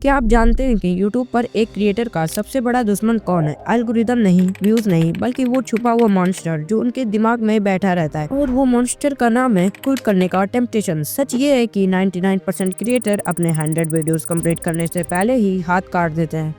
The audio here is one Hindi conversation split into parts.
क्या आप जानते हैं कि YouTube पर एक क्रिएटर का सबसे बड़ा दुश्मन कौन है? एल्गोरिदम नहीं, व्यूज नहीं, बल्कि वो छुपा हुआ मॉन्स्टर जो उनके दिमाग में बैठा रहता है। और वो मॉन्स्टर का नाम है क्विट करने का टेम्पटेशन। सच ये है कि 99% क्रिएटर अपने 100 वीडियोस कंप्लीट करने से पहले ही हाथ काट देते हैं।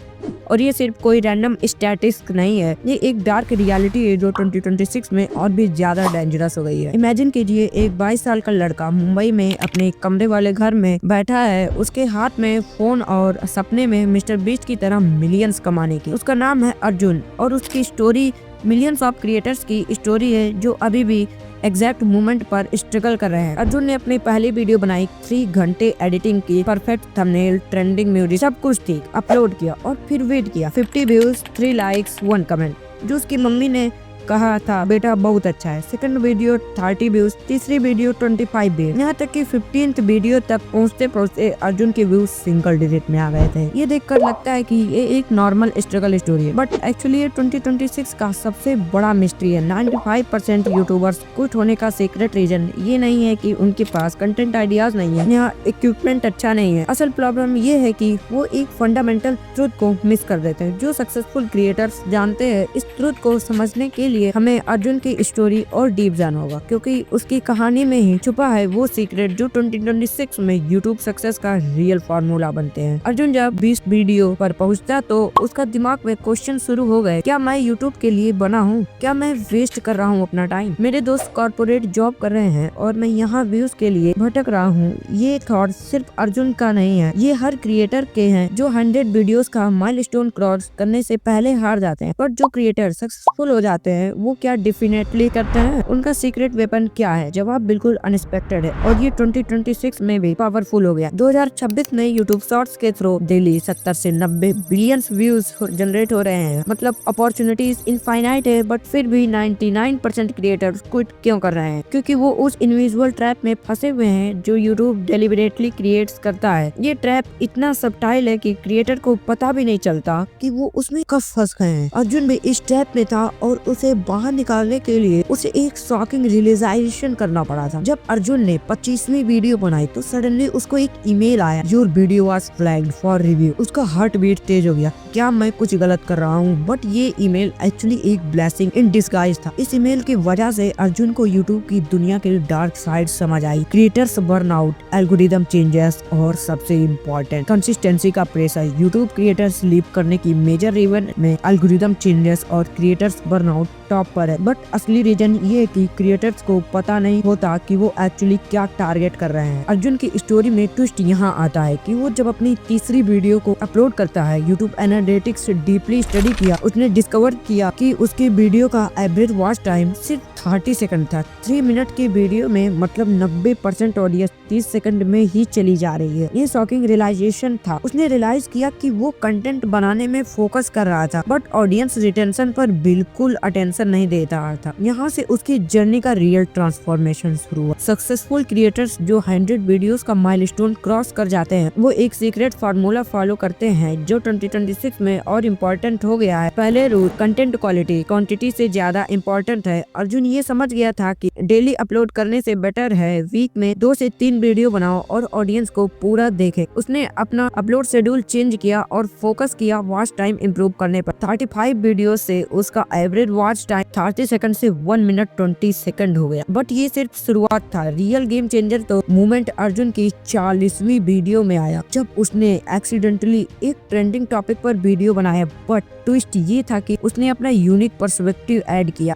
और ये सिर्फ कोई रैंडम स्टैटिस्टिक नहीं है, ये एक डार्क रियलिटी है जो 2026 में और भी ज्यादा डेंजरस हो गई है। इमेजिन कीजिए, एक 22 साल का लड़का मुंबई में अपने कमरे वाले घर में बैठा है, उसके हाथ में फोन और सपने में मिस्टर बीस्ट की तरह मिलियंस कमाने की। उसका नाम है अर्जुन और उसकी स्टोरी मिलियंस ऑफ क्रिएटर्स की स्टोरी है जो अभी भी एग्जैक्ट मोमेंट पर स्ट्रगल कर रहे हैं। अर्जुन ने अपनी पहली वीडियो बनाई, 3 घंटे एडिटिंग की, परफेक्ट थंबनेल, ट्रेंडिंग म्यूजिक, सब कुछ थी। अपलोड किया और फिर वेट किया। 50 व्यूज, 3 लाइक्स, 1 कमेंट। जो उसकी मम्मी ने कहा था, बेटा बहुत अच्छा है। सेकंड वीडियो 30 व्यूज, तीसरी वीडियो 25 व्यूज, यहाँ तक कि 15th वीडियो तक पहुँचते पहुँचते अर्जुन के व्यूज सिंगल डिजिट में आ गए थे। ये देखकर लगता है कि ये एक नॉर्मल स्ट्रगल स्टोरी है, बट एक्चुअली ये 2026 का सबसे बड़ा मिस्ट्री है। 95% यूट्यूबर्स क्विट होने का सीक्रेट रीजन ये नहीं है कि उनके पास कंटेंट आइडियाज नहीं है या इक्विपमेंट अच्छा नहीं है। असल प्रॉब्लम ये है कि वो एक फंडामेंटल ट्रुथ को मिस कर देते हैं जो सक्सेसफुल क्रिएटर्स जानते हैं। इस ट्रुथ को समझने के लिए हमें अर्जुन की स्टोरी और डीप जाना होगा, क्योंकि उसकी कहानी में ही छुपा है वो सीक्रेट जो 2026 में यूट्यूब सक्सेस का रियल फार्मूला बनते हैं। अर्जुन जब 20 वीडियो पर पहुंचता तो उसका दिमाग में क्वेश्चन शुरू हो गए, क्या मैं यूट्यूब के लिए बना हूँ? क्या मैं वेस्ट कर रहा हूँ अपना टाइम? मेरे दोस्त कॉर्पोरेट जॉब कर रहे हैं और मैं यहाँ व्यूज के लिए भटक रहा हूँ। ये थॉट सिर्फ अर्जुन का नहीं है, ये हर क्रिएटर के हैं जो 100 वीडियोस का माइलस्टोन क्रॉस करने से पहले हार जाते हैं। पर जो क्रिएटर सक्सेसफुल हो जाते हैं वो क्या डेफिनेटली करते हैं? उनका सीक्रेट वेपन क्या है? जवाब बिल्कुल अनएक्सपेक्टेड है और ये 2026 में भी पावरफुल हो गया। 2026 में यूट्यूब शॉर्ट्स के थ्रू डेली 70 से 90 बिलियन व्यूज जनरेट हो रहे हैं। मतलब अपॉर्चुनिटीज इनफाइनाइट है, बट फिर भी 99% क्रिएटर्स क्विट क्यों कर रहे हैं? क्योंकि वो उस इनविजिबल ट्रैप में फंसे हुए हैं जो यूट्यूब डेलिबरेटली क्रिएट्स करता है। ये ट्रैप इतना सबटाइल है कि क्रिएटर को पता भी नहीं चलता कि वो उसमें कब फंस गए हैं। अर्जुन भी इस ट्रैप में था और उसे बाहर निकालने के लिए उसे एक शॉकिंग रियलाइजेशन करना पड़ा था। जब अर्जुन ने 25वीं वीडियो बनाई तो सडनली उसको एक ईमेल आया, your video was flagged for review. उसका हार्ट बीट तेज हो गया, क्या मैं कुछ गलत कर रहा हूँ? बट ये ईमेल एक्चुअली एक ब्लेसिंग इन डिस्गाइज था। इस ईमेल की वजह से अर्जुन को यूट्यूब की दुनिया के डार्क साइड समझ आई। क्रिएटर्स बर्नआउट, एल्गोरिदम चेंजेस और सबसे इम्पोर्टेंट कंसिस्टेंसी का प्रेशर। यूट्यूब क्रिएटर्स लीव करने की मेजर रीजन में एल्गोरिदम चेंजेस और क्रिएटर्स बर्नआउट टॉप पर है। बट असली रीजन ये है कि क्रिएटर्स को पता नहीं होता कि वो एक्चुअली क्या टारगेट कर रहे हैं। अर्जुन की स्टोरी में ट्विस्ट यहाँ आता है कि वो जब अपनी तीसरी वीडियो को अपलोड करता है, यूट्यूब एनालिटिक्स डीपली स्टडी किया, उसने डिस्कवर किया कि उसकी वीडियो का एवरेज वॉच टाइम सिर्फ 30 सेकंड था। 3 मिनट की वीडियो में मतलब 90% ऑडियंस 30 सेकंड में ही चली जा रही है। ये शॉकिंग रियलाइजेशन था। उसने रियलाइज किया कि वो कंटेंट बनाने में फोकस कर रहा था, बट ऑडियंस रिटेंशन पर बिल्कुल अटेंशन नहीं देता था। यहाँ से उसकी जर्नी का रियल ट्रांसफॉर्मेशन शुरू हुआ। सक्सेसफुल क्रिएटर्स जो 100 वीडियोस का माइलस्टोन क्रॉस कर जाते हैं वो एक सीक्रेट फार्मूला फॉलो करते हैं जो 2026 में और इम्पोर्टेंट हो गया है। पहले रूल, कंटेंट क्वालिटी क्वांटिटी से ज्यादा इम्पोर्टेंट है। अर्जुन ये समझ गया था कि डेली अपलोड करने से बेटर है वीक में 2 से 3 वीडियो बनाओ और ऑडियंस को पूरा देखे। उसने अपना अपलोड शेड्यूल चेंज किया और फोकस किया वॉच टाइम इम्प्रूव करने पर। 35 वीडियो से उसका एवरेज वॉच टाइम 30 सेकंड से 1 मिनट 20 सेकंड हो गया। बट ये सिर्फ शुरुआत था। रियल गेम चेंजर तो मोमेंट अर्जुन की 40वीं वीडियो में आया जब उसने एक्सीडेंटली एक ट्रेंडिंग टॉपिक पर वीडियो बनाया। बट ट्विस्ट ये था कि उसने अपना यूनिक पर्सपेक्टिव ऐड किया।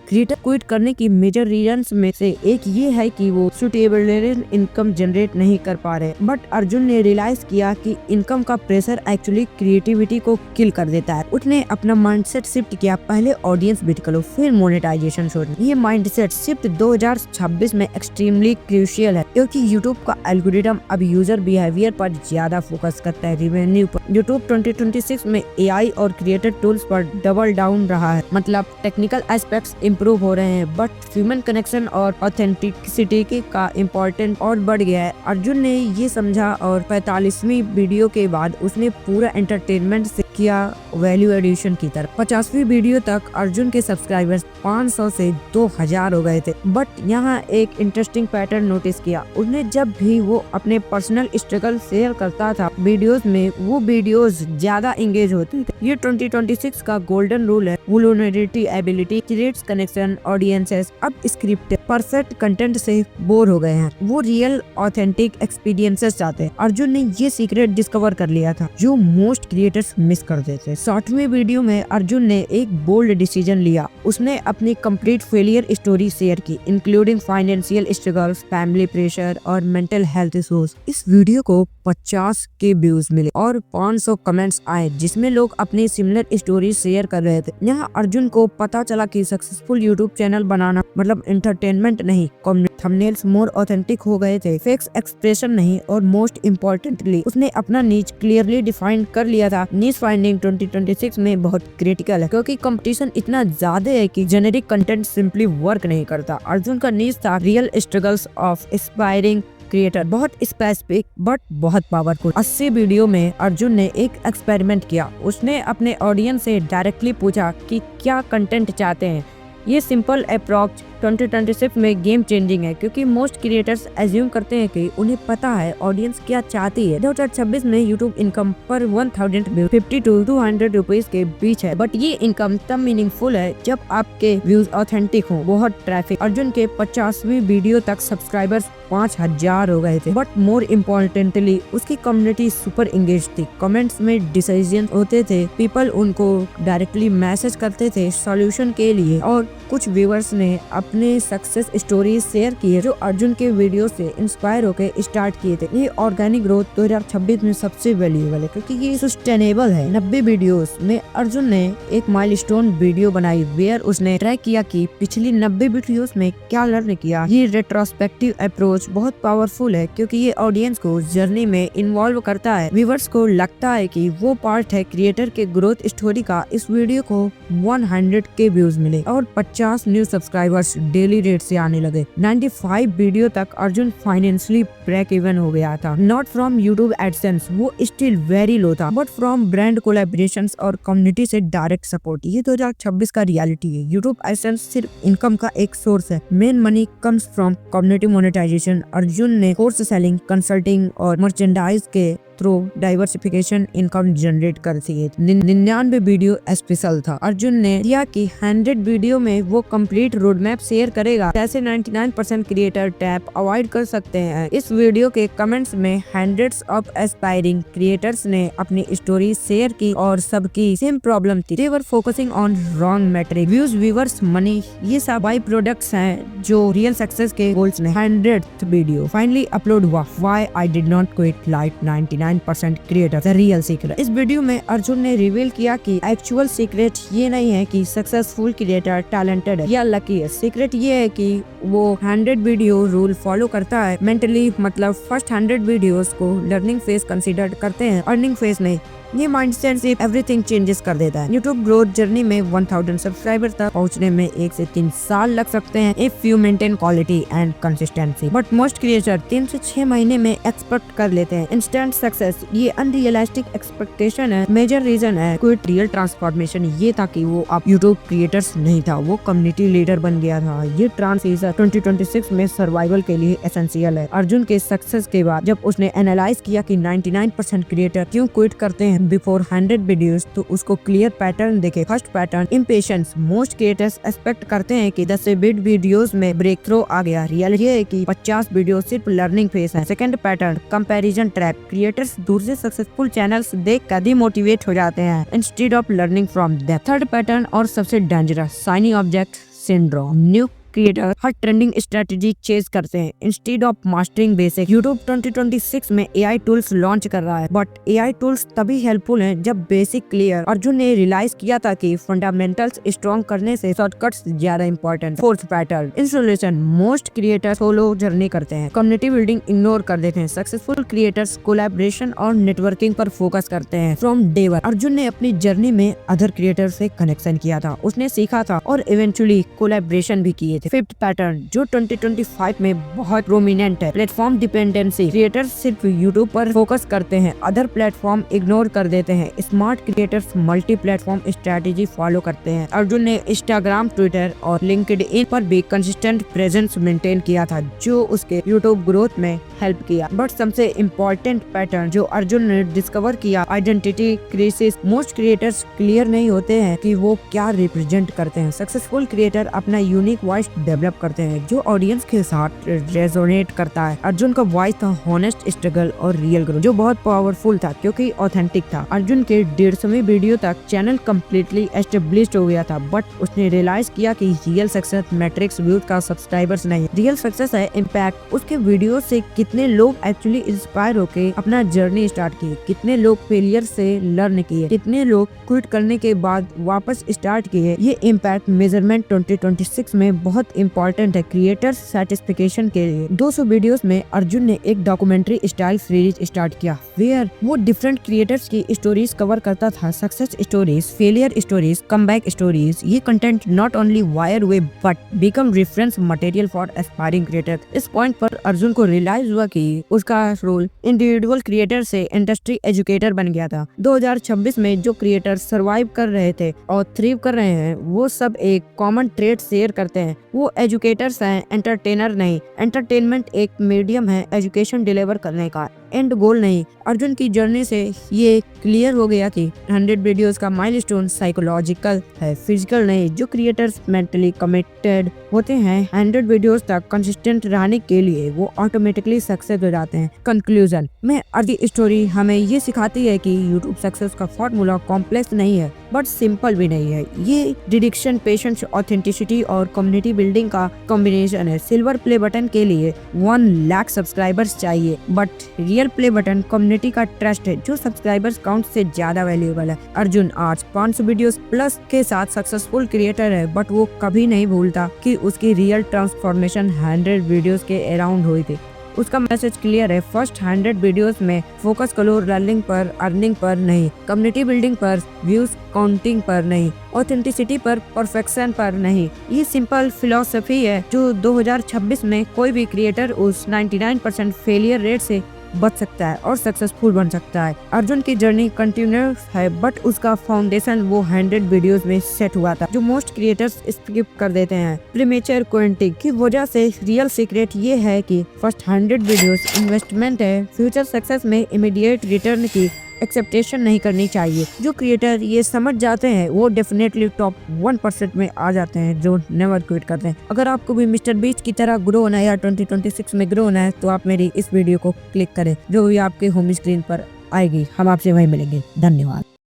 क्रिएटर क्विट करने की मेजर रीजंस में से एक ये है कि वो सुटेबल इनकम जनरेट नहीं कर पा रहे। बट अर्जुन ने रियलाइज किया कि इनकम का प्रेशर एक्चुअली क्रिएटिविटी को किल कर देता है। उसने अपना माइंडसेट शिफ्ट किया, पहले ऑडियंस बिल्ड करो फिर मोनेटाइजेशन छोड़ो। ये माइंडसेट शिफ्ट 2026 में एक्सट्रीमली क्रूशियल है, क्योंकि यूट्यूब का एल्गोरिदम अब यूजर बिहेवियर पर ज्यादा फोकस करता है, रिवेन्यू पर। यूट्यूब 2026 में AI और क्रिएटर टूल्स पर डबल डाउन रहा है। मतलब टेक्निकल एस्पेक्ट्स इम्प्रूव हो रहे हैं, बट ह्यूमन कनेक्शन और ऑथेंटिसिटी का इम्पोर्टेंट और बढ़ गया है। अर्जुन ने ये समझा और 45वीं वीडियो के बाद उसने पूरा एंटरटेनमेंट से किया वैल्यू एडिशन की तरफ। 50वीं वीडियो तक अर्जुन के सब्सक्राइबर्स 500 से 2000 हो गए थे। बट यहाँ एक इंटरेस्टिंग पैटर्न नोटिस किया। उसने जब भी वो अपने पर्सनल स्ट्रगल शेयर करता था वीडियोस में, वो वीडियोस ज्यादा एंगेज होते थे। ये 2026 का गोल्डन रूल है। वुलनरेबिलिटी एबिलिटी क्रिएट्स कनेक्शन। ऑडियंसेस अब स्क्रिप्ट परफेक्ट कंटेंट से बोर हो गए हैं, वो रियल ऑथेंटिक एक्सपीरियंसेस चाहते हैं। अर्जुन ने ये सीक्रेट डिस्कवर कर लिया था जो मोस्ट क्रिएटर्स मिस कर देते। 60वीं वीडियो में अर्जुन ने एक बोल्ड डिसीजन लिया। उसने अपनी कंप्लीट फेलियर स्टोरी शेयर की, including financial struggles, family pressure और मेंटल हेल्थ इश्यूज। इस वीडियो को 50 के व्यूज मिले और 500 कमेंट्स आए जिसमें लोग अपनी सिमिलर स्टोरी शेयर कर रहे थे। यहाँ अर्जुन को पता चला कि सक्सेसफुल यूट्यूब चैनल बनाना मतलब एंटरटेनमेंट नहीं, थंबनेल्स मोर ऑथेंटिक हो गए थे, फेक्स एक्सप्रेशन नहीं, और मोस्ट इम्पोर्टेंटली उसने अपना नीच क्लियरली डिफाइन कर लिया था। नीच फाइंडिंग 2026 में बहुत क्रिटिकल है क्योंकि कंपटीशन इतना ज्यादा है कि जेनेरिक कंटेंट सिंपली वर्क नहीं करता। अर्जुन का नीच था real struggles of aspiring creator, बहुत स्पेसिफिक बट बहुत पावरफुल। 80 वीडियो में अर्जुन ने एक एक्सपेरिमेंट किया। उसने अपने ऑडियंस से डायरेक्टली पूछा कि क्या कंटेंट चाहते हैं। ये सिंपल अप्रोच 2026 में गेम चेंजिंग है क्योंकि मोस्ट क्रिएटर्स एज्यूम करते हैं कि उन्हें पता है ऑडियंस क्या चाहती है। 2026 में यूट्यूब इनकम पर 1050 to 200 रुपीज के बीच है, बट ये इनकम तब मीनिंगफुल है जब आपके व्यूज ऑथेंटिक हो, बहुत ट्रैफिक। अर्जुन के 50वीं वीडियो तक सब्सक्राइबर्स 5000 हो गए थे, बट मोर इम्पोर्टेंटली उसकी कम्युनिटी सुपर एंगेज थी। कमेंट्स में डिसीजन होते थे, पीपल उनको डायरेक्टली मैसेज करते थे सॉल्यूशन के लिए, और कुछ व्यूअर्स ने अपने सक्सेस स्टोरी शेयर किए जो अर्जुन के वीडियो से इंस्पायर होकर स्टार्ट किए थे। ये ऑर्गेनिक ग्रोथ 2026 में सबसे वैल्यूएबल है क्योंकि ये सस्टेनेबल है। 90 वीडियोस में अर्जुन ने एक माइलस्टोन वीडियो बनाई वेयर उसने ट्रैक किया कि पिछली 90 वीडियोस में क्या लर्न किया। ये रेट्रोस्पेक्टिव अप्रोच बहुत पावरफुल है क्योंकि ये ऑडियंस को जर्नी में इन्वॉल्व करता है। व्यूअर्स को लगता है कि वो पार्ट है क्रिएटर के ग्रोथ स्टोरी का। इस वीडियो को 100 के व्यूज मिले और 50 न्यू सब्सक्राइबर्स डेली रेट से आने लगे। 95 वीडियो तक अर्जुन फाइनेंशियली ब्रेक इवन हो गया था, नॉट फ्रॉम यूट्यूब एडसेंस, वो स्टिल वेरी लो था, बट फ्रॉम ब्रांड कोलैबोरेशंस और कम्युनिटी से डायरेक्ट सपोर्ट। ये 2026 का रियलिटी है। यूट्यूब एडसेंस सिर्फ इनकम का एक सोर्स है, main money comes from community monetisation. Arjun ने कोर्स सेलिंग, कंसल्टिंग और मर्चेंडाइज के थ्रू डाइवर्सिफिकेशन इनकम जनरेट करती है। 99 वीडियो स्पेशल था। अर्जुन ने दिया कि 100 वीडियो में वो कंप्लीट रोड मैप शेयर करेगा, जैसे 99% क्रिएटर टैप अवॉइड कर सकते हैं। इस वीडियो के कमेंट्स में हंड्रेड्स ऑफ एस्पायरिंग क्रिएटर्स ने अपनी स्टोरी शेयर की और सबकी सेम प्रॉब्लम थी। They were focusing on wrong metric, views, viewers, money, ये सब बाई प्रोडक्ट्स हैं जो रियल सक्सेस के गोल्स ने। 100th वीडियो फाइनली अपलोड हुआ, why I did not quit like 99% creator, the real secret. इस वीडियो में अर्जुन ने रिवील किया कि एक्चुअल सीक्रेट ये नहीं है कि सक्सेसफुल क्रिएटर टैलेंटेड है या लकी है। सीक्रेट ये है कि वो 100 वीडियो रूल फॉलो करता है मेंटली, मतलब फर्स्ट 100 वीडियोस को लर्निंग फेज कंसीडर करते हैं, अर्निंग फेज नहीं। ये माइंडसेट से एवरीथिंग चेंजेस कर देता है। यूट्यूब ग्रोथ जर्नी में 1000 सब्सक्राइबर तक पहुंचने में 1 से 3 साल लग सकते हैं if you maintain quality and consistency, but most creator 3 से 6 महीने में एक्सपेक्ट कर लेते हैं इंस्टेंट सक्सेस। ये अनरियलिस्टिक एक्सपेक्टेशन है। मेजर रीजन है क्विट रियल ट्रांसफॉर्मेशन ये था कि वो अब यूट्यूब क्रिएटर्स नहीं था, वो कम्युनिटी लीडर बन गया था। ये ट्रांसिशन 2026 में सर्वाइवल के लिए एसेंशियल है। अर्जुन के सक्सेस के बाद जब उसने एनालाइज किया कि 99% क्रिएटर क्यों क्विट करते हैं बिफोर 100 वीडियोस, तो उसको क्लियर पैटर्न देखे। First pattern, impatience. Most creators expect करते हैं कि 10 से 20 वीडियोस में ब्रेक थ्रू आ गया। रियलिटी है कि 50 वीडियो सिर्फ लर्निंग फेज है। Second pattern, comparison trap. Creators दूसरे सक्सेसफुल चैनल्स देख कर डिमोटिवेट हो जाते हैं instead of learning from them. Third pattern और सबसे dangerous, shiny object syndrome. New creator हर ट्रेंडिंग स्ट्रेटेजी चेज करते हैं instead of mastering basic. YouTube 2026 में एआई टूल्स लॉन्च कर रहा है, बट एआई टूल्स तभी हेल्पफुल हैं जब बेसिक क्लियर। अर्जुन ने रियलाइज किया था कि फंडामेंटल्स स्ट्रॉन्ग करने से शॉर्टकट्स ज्यादा important. Fourth pattern, installation. Most creator solo journey करते हैं, कम्युनिटी बिल्डिंग इग्नोर कर देते हैं। सक्सेसफुल क्रिएटर्स कोलैबोरेशन और नेटवर्किंग पर फोकस करते हैं फ्रॉम डे वन। अर्जुन ने अपनी जर्नी में अदर क्रिएटर से कनेक्शन किया था, उसने सीखा था और इवेंचुअली कोलैबोरेशन भी किए थे। थे। फिफ्थ पैटर्न जो 2025 में बहुत प्रोमिनेंट है, प्लेटफॉर्म डिपेंडेंसी। क्रिएटर्स सिर्फ यूट्यूब पर फोकस करते हैं, अदर प्लेटफॉर्म इग्नोर कर देते हैं। Smart creators multi platform strategy follow करते हैं। अर्जुन ने इंस्टाग्राम, ट्विटर और लिंक्डइन पर भी कंसिस्टेंट प्रेजेंस मेंटेन किया था, जो उसके यूट्यूब ग्रोथ में हेल्प किया। बट सबसे इम्पोर्टेंट पैटर्न जो अर्जुन ने डिस्कवर किया, identity crisis. Most creators clear नहीं होते हैं कि वो क्या रिप्रेजेंट करते हैं। सक्सेसफुल क्रिएटर अपना यूनिक वॉइस डेवलप करते हैं जो ऑडियंस के साथ रेजोनेट करता है। अर्जुन का वॉइस था हॉनेस्ट, स्ट्रगल और रियल ग्रोथ, जो बहुत पावरफुल था क्योंकि ऑथेंटिक था। अर्जुन के 150वीं वीडियो तक चैनल कम्प्लीटली एस्टेब्लिश्ड हो गया था, बट उसने रियलाइज किया कि रियल सक्सेस मैट्रिक्स व्यूज का सब्सक्राइबर्स नहीं, रियल सक्सेस है इम्पैक्ट। उसके वीडियो से कितने लोग एक्चुअली इंस्पायर होके अपना जर्नी स्टार्ट किए, कितने लोग फेलियर से लर्न किए, कितने लोग क्विट करने के बाद वापस स्टार्ट किए। ये इम्पैक्ट मेजरमेंट 2026 में बहुत इंपॉर्टेंट है क्रिएटर सेटिस्फिकेशन के लिए। 200 वीडियोस में अर्जुन ने एक डॉक्यूमेंट्री स्टाइल सीरीज स्टार्ट किया, वेयर वो डिफरेंट क्रिएटर्स की स्टोरीज कवर करता था, success stories, failure stories, comeback stories. ये content not only viral way but become reference material for aspiring creator. इस पॉइंट पर अर्जुन को रियलाइज हुआ कि उसका रोल इंडिविजुअल क्रिएटर से इंडस्ट्री एजुकेटर बन गया था। 2026 में जो क्रिएटर सर्वाइव कर रहे थे और थ्रिव कर रहे हैं, वो सब एक कॉमन ट्रेड शेयर करते हैं, वो एजुकेटर्स हैं, एंटरटेनर नहीं। एंटरटेनमेंट एक मीडियम है एजुकेशन डिलीवर करने का, एंड गोल नहीं। अर्जुन की जर्नी से ये क्लियर हो गया कि 100 वीडियोस का माइलस्टोन साइकोलॉजिकल है, फिजिकल नहीं। जो क्रिएटर्स मेंटली कमिटेड होते हैं 100 वीडियोस तक कंसिस्टेंट रहने के लिए, वो ऑटोमेटिकली सक्सेस हो जाते हैं। कंक्लूजन में अर्दी स्टोरी हमें ये सिखाती है कि यूट्यूब सक्सेस का फॉर्मूला कॉम्प्लेक्स नहीं है बट सिंपल भी नहीं है। ये डिडिक्शन, पेशेंस, ऑथेंटिसिटी और कम्युनिटी बिल्डिंग का कॉम्बिनेशन है। सिल्वर प्ले बटन के लिए 1 लाख सब्सक्राइबर्स चाहिए, but real play button community का ट्रस्ट है जो सब्सक्राइबर्स काउंट से ज्यादा वैल्यूएबल है। अर्जुन आज 500 वीडियोस प्लस के साथ सक्सेसफुल क्रिएटर है, बट वो कभी नहीं भूलता कि उसकी रियल ट्रांसफॉर्मेशन 100 वीडियोस के अराउंड हुई थी। उसका मैसेज क्लियर है, फर्स्ट 100 वीडियोस में फोकस करो लर्निंग पर, अर्निंग पर नहीं, कम्युनिटी बिल्डिंग पर, व्यूज काउंटिंग पर नहीं, ऑथेंटिसिटी पर, परफेक्शन पर नहीं। ये सिंपल फिलॉसफी है जो 2026 में कोई भी क्रिएटर उस 99% फेलियर रेट से बच सकता है और सक्सेसफुल बन सकता है। अर्जुन की जर्नी कंटिन्यूस है, बट उसका फाउंडेशन वो 100 वीडियोस में सेट हुआ था, जो मोस्ट क्रिएटर्स स्किप कर देते हैं प्रीमेचर क्विटिंग की वजह से। रियल सीक्रेट ये है कि फर्स्ट 100 वीडियोस इन्वेस्टमेंट है, फ्यूचर सक्सेस में इमीडिएट रिटर्न की एक्सेप्टेशन नहीं करनी चाहिए। जो क्रिएटर ये समझ जाते हैं वो डेफिनेटली टॉप 1% में आ जाते हैं, जो नेवर क्विट करते हैं। अगर आपको भी मिस्टर बीस्ट की तरह ग्रो होना है या 2026 में ग्रो होना है, तो आप मेरी इस वीडियो को क्लिक करें जो भी आपके होम स्क्रीन पर आएगी। हम आपसे वहीं मिलेंगे। धन्यवाद।